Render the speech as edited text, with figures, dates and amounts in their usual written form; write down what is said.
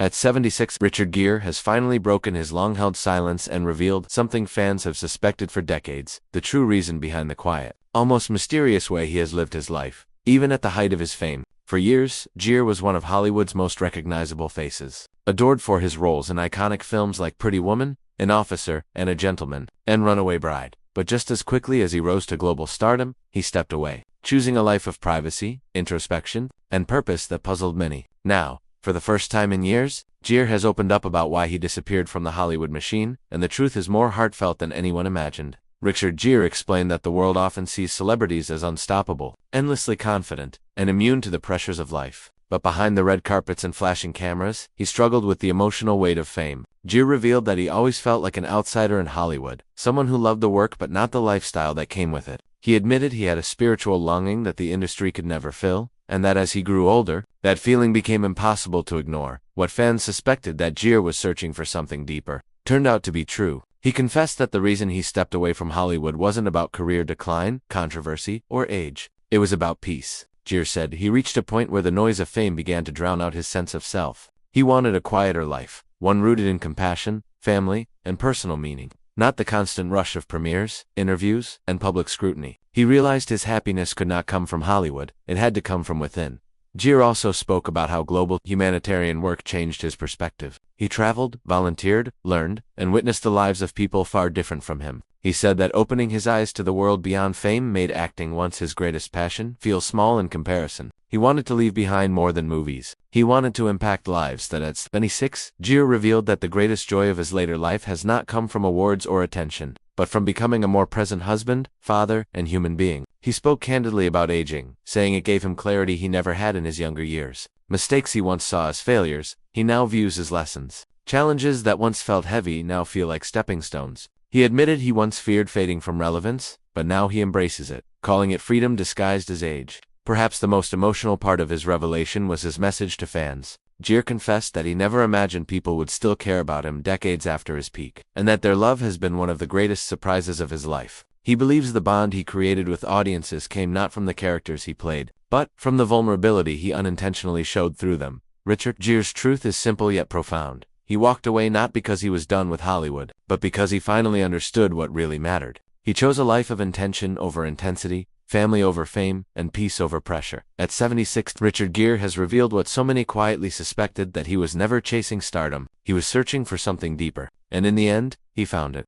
At 76, Richard Gere has finally broken his long-held silence and revealed something fans have suspected for decades: the true reason behind the quiet, almost mysterious way he has lived his life, even at the height of his fame. For years, Gere was one of Hollywood's most recognizable faces, adored for his roles in iconic films like Pretty Woman, An Officer and a Gentleman, and Runaway Bride. But just as quickly as he rose to global stardom, he stepped away, choosing a life of privacy, introspection, and purpose that puzzled many. Now, for the first time in years, Gere has opened up about why he disappeared from the Hollywood machine, and the truth is more heartfelt than anyone imagined. Richard Gere explained that the world often sees celebrities as unstoppable, endlessly confident, and immune to the pressures of life. But behind the red carpets and flashing cameras, he struggled with the emotional weight of fame. Gere revealed that he always felt like an outsider in Hollywood, someone who loved the work but not the lifestyle that came with it. He admitted he had a spiritual longing that the industry could never fill, and that as he grew older, that feeling became impossible to ignore. What fans suspected, that Gere was searching for something deeper, turned out to be true. He confessed that the reason he stepped away from Hollywood wasn't about career decline, controversy, or age. It was about peace. Gere said he reached a point where the noise of fame began to drown out his sense of self. He wanted a quieter life, one rooted in compassion, family, and personal meaning, not the constant rush of premieres, interviews, and public scrutiny. He realized his happiness could not come from Hollywood, it had to come from within. Gere also spoke about how global humanitarian work changed his perspective. He traveled, volunteered, learned, and witnessed the lives of people far different from him. He said that opening his eyes to the world beyond fame made acting, once his greatest passion, feel small in comparison. He wanted to leave behind more than movies. He wanted to impact lives. That at 26, Gere revealed that the greatest joy of his later life has not come from awards or attention, but from becoming a more present husband, father, and human being. He spoke candidly about aging, saying it gave him clarity he never had in his younger years. Mistakes he once saw as failures, he now views as lessons. Challenges that once felt heavy now feel like stepping stones. He admitted he once feared fading from relevance, but now he embraces it, calling it freedom disguised as age. Perhaps the most emotional part of his revelation was his message to fans. Gere confessed that he never imagined people would still care about him decades after his peak, and that their love has been one of the greatest surprises of his life. He believes the bond he created with audiences came not from the characters he played, but from the vulnerability he unintentionally showed through them. Richard Gere's truth is simple yet profound. He walked away not because he was done with Hollywood, but because he finally understood what really mattered. He chose a life of intention over intensity, family over fame, and peace over pressure. At 76, Richard Gere has revealed what so many quietly suspected: that he was never chasing stardom. He was searching for something deeper, and in the end, he found it.